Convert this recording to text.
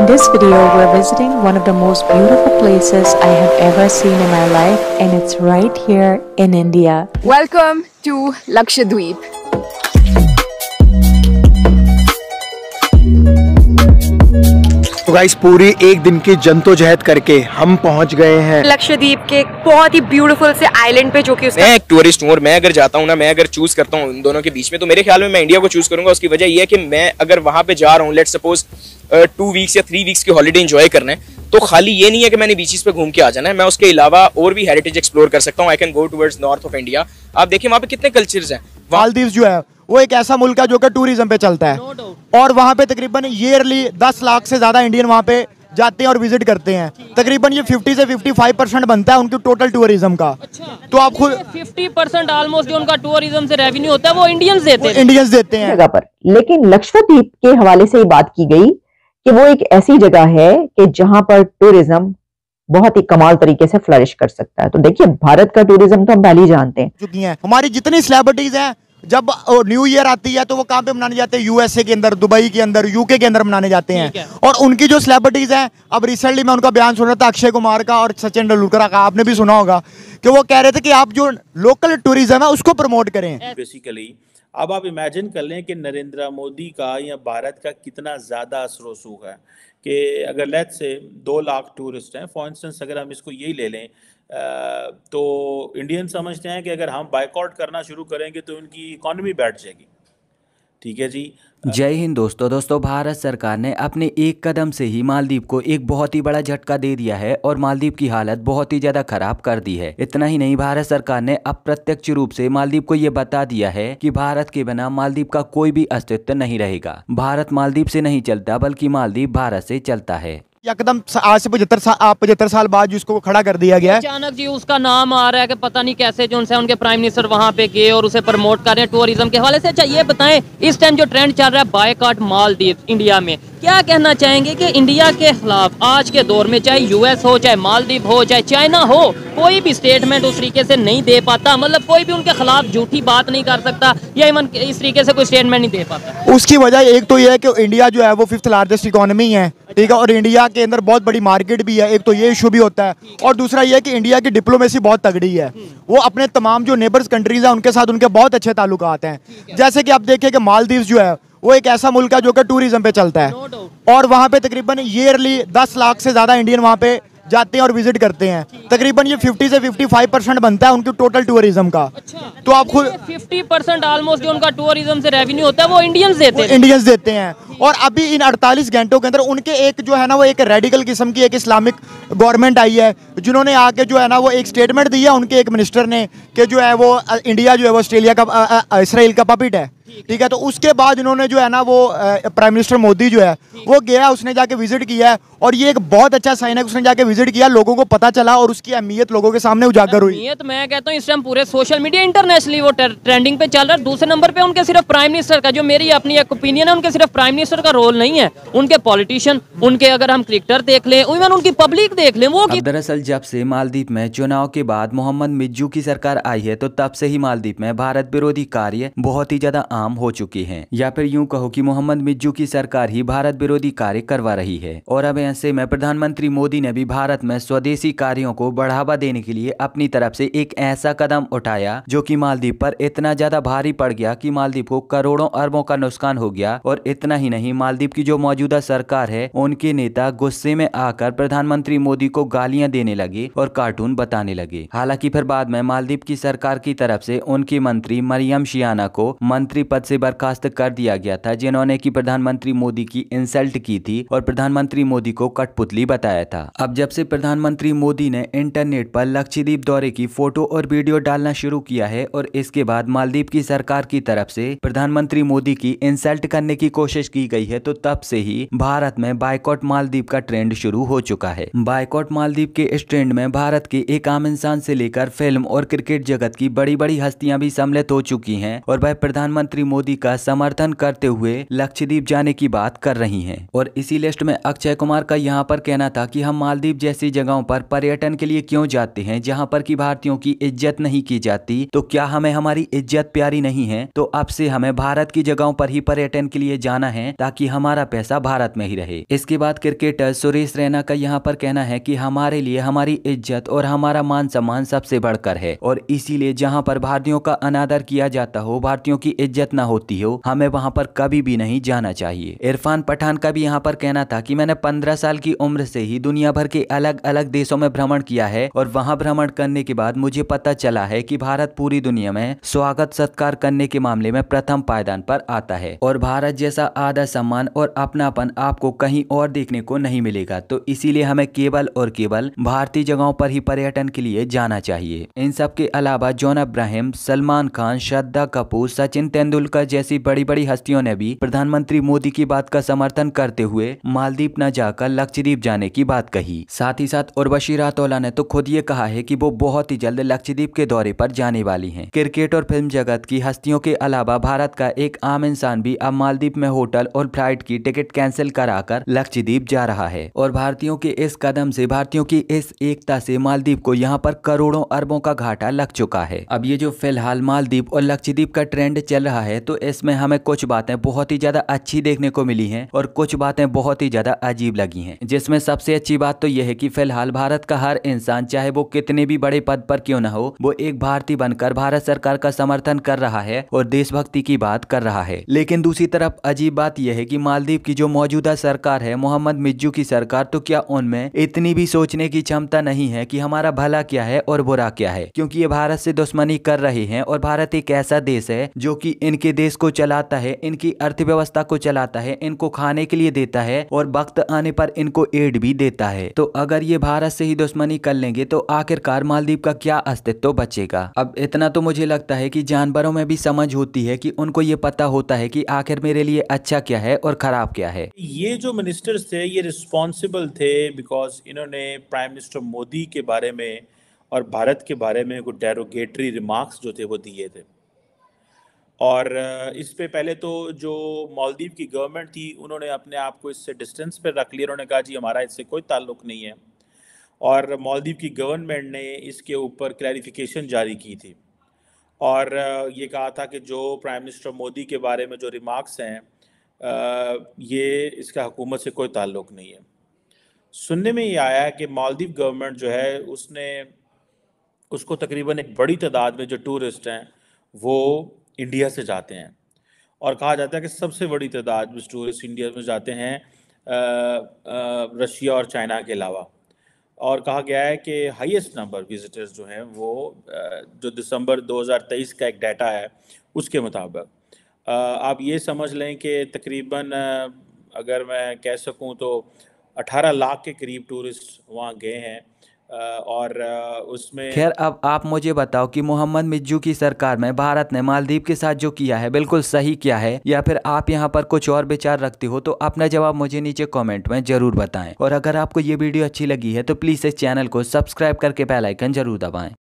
In this video, we're visiting one of the most beautiful places I have ever seen in my life, and it's right here in India. Welcome to Lakshadweep. तो guys पूरी एक दिन की जद्दोजहद करके हम पहुंच गए हैं लक्षद्वीप के बहुत ही ब्यूटीफुल से आइलैंड पे, जो कि मैं एक टूरिस्ट हूँ और मैं अगर जाता हूँ ना, मैं अगर चूज करता हूँ इन दोनों के बीच में, तो मेरे ख्याल में मैं इंडिया को चूज करूंगा। उसकी वजह यह है कि मैं अगर वहां पे जा रहा हूँ, लेट्स सपोज 2 वीक्स या 3 वीक्स की हॉलीडे एंजॉय करना है, तो खाली ये नहीं है कि मैंने बीचेस पे घूम के आ जाना है, मैं उसके अलावा और भी हेरिटेज एक्सप्लोर कर सकता हूँ। I can go towards north of India. आप देखिए वहाँ पे कितने कल्चर्स हैं। मालदीव जो है वो एक ऐसा मुल्क है जो कि टूरिज्म पे चलता है और वहाँ पे तकरीबन ईयरली 10 लाख से ज्यादा इंडियन वहाँ पे जाते हैं और विजिट करते हैं। तकरीबन ये 50 से 55% बनता है उनकी टोटल टूरिज्म का। तो आप खुद 50% ऑलमोस्ट जो उनका टूरिज्म से रेवेन्यू होता है वो इंडियंस देते हैं जगह पर। लेकिन लक्षद्वीप के हवाले से बात की गई कि वो एक ऐसी जगह है कि जहां पर टूरिज्म बहुत ही कमाल तरीके से फ्लरिश कर सकता है। तो देखिए, भारत का टूरिज्म तो हम पहले ही जानते हैं। चुकी हैं हमारी जितनी सेलिब्रिटीज हैं, जब न्यू ईयर आती है तो वो कहाँ पे मनाने जाते हैं? यूएसए के अंदर, दुबई के अंदर, यूके के अंदर मनाने जाते हैं। और उनकी जो सेलिब्रिटीज हैं, अब रिसेंटली मैं उनका बयान सुन रहा था, अक्षय कुमार का और सचिन तेंदुलकर का, आपने भी सुना होगा कि वो कह रहे थे कि आप जो लोकल टूरिज्म है उसको प्रमोट करें। बेसिकली अब आप इमेजिन कर लें कि नरेंद्र मोदी का या भारत का कितना ज़्यादा असर रसूख है कि अगर लेट्स से 2 लाख टूरिस्ट हैं फॉर इंस्टेंस, अगर हम इसको यही ले लें तो इंडियन समझते हैं कि अगर हम बाइकआउट करना शुरू करेंगे तो उनकी इकॉनमी बैठ जाएगी। ठीक है जी। जय हिंद दोस्तों, भारत सरकार ने अपने एक कदम से ही मालदीव को एक बहुत ही बड़ा झटका दे दिया है और मालदीव की हालत बहुत ही ज्यादा खराब कर दी है। इतना ही नहीं, भारत सरकार ने अप्रत्यक्ष रूप से मालदीव को ये बता दिया है कि भारत के बिना मालदीव का कोई भी अस्तित्व नहीं रहेगा। भारत मालदीव से नहीं चलता, बल्कि मालदीव भारत से चलता है। एकदम आज से 75 साल बाद जिसको खड़ा कर दिया गया है, अचानक जी उसका नाम आ रहा है कि पता नहीं कैसे जो उनसे उनके प्राइम मिनिस्टर वहां पे गए और उसे प्रमोट कर रहे हैं टूरिज्म के हवाले से। अच्छा ये बताएं, इस टाइम जो ट्रेंड चल रहा है बायकॉट मालदीव इंडिया में, क्या कहना चाहेंगे कि इंडिया के खिलाफ आज के दौर में चाहे यूएस हो, चाहे मालदीव हो, चाहे चाइना हो, कोई भी स्टेटमेंट उस तरीके से नहीं दे पाता, मतलब कोई भी उनके खिलाफ झूठी बात नहीं कर सकता या इवन इस तरीके से कोई स्टेटमेंट नहीं दे पाता? उसकी वजह एक तो ये है कि इंडिया जो है वो 5th लार्जेस्ट इकोनॉमी है, ठीक है, और इंडिया के अंदर बहुत बड़ी मार्केट भी है। एक तो ये इशू भी होता है और दूसरा ये है कि इंडिया की डिप्लोमेसी बहुत तगड़ी है। वो अपने तमाम जो नेबर्स कंट्रीज हैं उनके साथ उनके बहुत अच्छे ताल्लुकात हैं। जैसे कि आप देखिए कि मालदीव जो है वो एक ऐसा मुल्क है जो कि टूरिज्म पे चलता है और वहाँ पे तकरीबन ईयरली 10 लाख से ज्यादा इंडियन वहाँ पे जाते हैं और विजिट करते हैं। तकरीबन ये 50 से 55% बनता है उनकी टोटल टूरिज्म का। तो आप खुद 50% ऑलमोस्ट जो उनका टूरिज्म से रेवेन्यू होता है वो इंडियंस देते हैं। और अभी इन 48 घंटों के अंदर उनके एक जो है ना वो एक रेडिकल किस्म की एक इस्लामिक गवर्नमेंट आई है, जिन्होंने आके जो है ना वो एक स्टेटमेंट दी है उनके एक मिनिस्टर ने कि जो है वो इंडिया जो है वो ऑस्ट्रेलिया का इसराइल का पपिट है। ठीक है, तो उसके बाद इन्होंने जो है ना वो प्राइम मिनिस्टर मोदी जो है वो गया, उसने जाके विजिट किया है और ये एक बहुत अच्छा साइन है। उसने जाके विजिट किया, लोगों को पता चला और उसकी अहमियत लोगों के सामने उजागर हुई। अहमियत मैं कहता हूँ इस टाइम पूरे सोशल मीडिया इंटरनेशनली वो ट्रेंडिंग पे चल रहा है। दूसरे नंबर पे उनके सिर्फ प्राइम मिनिस्टर का, जो मेरी अपनी एक ओपिनियन है, उनके सिर्फ प्राइम मिनिस्टर का रोल नहीं है, उनके पॉलिटिशियन, उनके अगर हम क्रिकेटर देख लें, इवन उनकी पब्लिक देख लें, वो दरअसल जब से मालदीव में चुनाव के बाद मोहम्मद मिज्जू की सरकार आई है तो तब से ही मालदीव में भारत विरोधी कार्य बहुत ही ज्यादा आम हो चुके हैं, या फिर यूं कहो कि मोहम्मद मिज्जू की सरकार ही भारत विरोधी कार्य करवा रही है। और अब ऐसे में प्रधानमंत्री मोदी ने भी भारत में स्वदेशी कार्यों को बढ़ावा देने के लिए अपनी तरफ से एक ऐसा कदम उठाया जो कि मालदीव पर इतना ज्यादा भारी पड़ गया कि मालदीव को करोड़ों अरबों का नुकसान हो गया। और इतना ही नहीं, मालदीव की जो मौजूदा सरकार है उनके नेता गुस्से में आकर प्रधानमंत्री मोदी को गालियां देने लगे और कार्टून बताने लगे। हालांकि फिर बाद में मालदीव की सरकार की तरफ से उनकी मंत्री मरियम शियाना को मंत्री पद से बर्खास्त कर दिया गया था, जिन्होंने की प्रधानमंत्री मोदी की इंसल्ट की थी और प्रधानमंत्री मोदी को कठपुतली बताया था। अब जब से प्रधानमंत्री मोदी ने इंटरनेट पर लक्षद्वीप दौरे की फोटो और वीडियो डालना शुरू किया है और इसके बाद मालदीव की सरकार की तरफ से प्रधानमंत्री मोदी की इंसल्ट करने की कोशिश की गई है, तो तब से ही भारत में बायकॉट मालदीव का ट्रेंड शुरू हो चुका है। बायकॉट मालदीव के इस ट्रेंड में भारत के एक आम इंसान से लेकर फिल्म और क्रिकेट जगत की बड़ी बड़ी हस्तियां भी सम्मिलित हो चुकी हैं और वह प्रधानमंत्री प्रधानमंत्री मोदी का समर्थन करते हुए लक्षद्वीप जाने की बात कर रही हैं। और इसी लिस्ट में अक्षय कुमार का यहाँ पर कहना था कि हम मालदीव जैसी जगहों पर पर्यटन के लिए क्यों जाते हैं जहाँ पर की भारतीयों की इज्जत नहीं की जाती, तो क्या हमें हमारी इज्जत प्यारी नहीं है? तो अब से हमें भारत की जगहों पर ही पर्यटन के लिए जाना है ताकि हमारा पैसा भारत में ही रहे। इसके बाद क्रिकेटर सुरेश रैना का यहाँ पर कहना है कि हमारे लिए हमारी इज्जत और हमारा मान सम्मान सबसे बढ़कर है और इसीलिए जहाँ पर भारतीयों का अनादर किया जाता हो, भारतीयों की इज्जत ना होती हो, हमें वहाँ पर कभी भी नहीं जाना चाहिए। इरफान पठान का भी यहाँ पर कहना था कि मैंने 15 साल की उम्र से ही दुनिया भर के अलग अलग देशों में भ्रमण किया है और वहाँ भ्रमण करने के बाद मुझे पता चला है कि भारत पूरी दुनिया में स्वागत सत्कार करने के मामले में प्रथम पायदान पर आता है और भारत जैसा आदर सम्मान और अपनापन आपको कहीं और देखने को नहीं मिलेगा। तो इसीलिए हमें केवल और केवल भारतीय जगहों पर ही पर्यटन के लिए जाना चाहिए। इन सब के अलावा जॉन अब्राहम, सलमान खान, श्रद्धा कपूर, सचिन तेंदुलकर जैसी बड़ी बड़ी हस्तियों ने भी प्रधानमंत्री मोदी की बात का समर्थन करते हुए मालदीव न जाकर लक्षद्वीप जाने की बात कही। साथ ही साथ उर्वशी रातौला ने तो खुद ये कहा है कि वो बहुत ही जल्द लक्षद्वीप के दौरे पर जाने वाली हैं। क्रिकेट और फिल्म जगत की हस्तियों के अलावा भारत का एक आम इंसान भी अब मालदीव में होटल और फ्लाइट की टिकट कैंसिल कराकर लक्षद्वीप जा रहा है और भारतीयों के इस कदम से, भारतीयों की इस एकता से मालदीव को यहाँ पर करोड़ों अरबों का घाटा लग चुका है। अब ये जो फिलहाल मालदीव और लक्षद्वीप का ट्रेंड चल रहा है तो इसमें हमें कुछ बातें बहुत ही ज्यादा अच्छी देखने को मिली हैं और कुछ बातें बहुत ही ज्यादा अजीब लगी हैं, जिसमें सबसे अच्छी बात तो यह है कि फिलहाल भारत का हर इंसान, चाहे वो कितने भी बड़े पद पर क्यों न हो, वो एक भारतीय बनकर भारत सरकार का समर्थन कर रहा है और देशभक्ति की बात कर रहा है। लेकिन दूसरी तरफ अजीब बात यह है कि मालदीव की जो मौजूदा सरकार है, मोहम्मद मिज्जू की सरकार, तो क्या उनमें इतनी भी सोचने की क्षमता नहीं है कि हमारा भला क्या है और बुरा क्या है? क्योंकि ये भारत से दुश्मनी कर रहे हैं और भारत एक ऐसा देश है जो कि इनके देश को चलाता है, इनकी अर्थव्यवस्था को चलाता है, इनको खाने के लिए देता है और वक्त आने पर इनको एड भी देता है। तो अगर ये भारत से ही दुश्मनी कर लेंगे तो आखिरकार मालदीव का क्या अस्तित्व बचेगा? अब इतना तो मुझे लगता है कि जानवरों में भी समझ होती है कि उनको ये पता होता है कि आखिर मेरे लिए अच्छा क्या है और खराब क्या है। ये जो मिनिस्टर्स थे ये रिस्पॉन्सिबल थे बिकॉज इन्होंने प्राइम मिनिस्टर मोदी के बारे में और भारत के बारे में कुछ डेरोगेटरी रिमार्क्स जो थे वो दिए थे। और इस पे पहले तो जो मालदीव की गवर्नमेंट थी उन्होंने अपने आप को इससे डिस्टेंस पे रख लिया। उन्होंने कहा जी हमारा इससे कोई ताल्लुक नहीं है और मालदीव की गवर्नमेंट ने इसके ऊपर क्लैरिफिकेशन जारी की थी और ये कहा था कि जो प्राइम मिनिस्टर मोदी के बारे में जो रिमार्क्स हैं ये इसका हुकूमत से कोई ताल्लुक नहीं है। सुनने में ये आया कि मालदीव गवर्नमेंट जो है उसको तकरीबन एक बड़ी तादाद में जो टूरिस्ट हैं वो इंडिया से जाते हैं और कहा जाता है कि सबसे बड़ी तादाद में टूरिस्ट इंडिया में जाते हैं रशिया और चाइना के अलावा। और कहा गया है कि हाईएस्ट नंबर विजिटर्स जो हैं वो जो दिसंबर 2023 का एक डाटा है उसके मुताबिक आप ये समझ लें कि तकरीबन अगर मैं कह सकूं तो 18 लाख के करीब टूरिस्ट वहाँ गए हैं और उसमें खैर अब आप मुझे बताओ कि मोहम्मद मिज्जू की सरकार में भारत ने मालदीव के साथ जो किया है बिल्कुल सही किया है या फिर आप यहाँ पर कुछ और विचार रखते हो? तो अपना जवाब मुझे नीचे कमेंट में जरूर बताएं और अगर आपको ये वीडियो अच्छी लगी है तो प्लीज इस चैनल को सब्सक्राइब करके बेल आइकन जरूर दबाएं।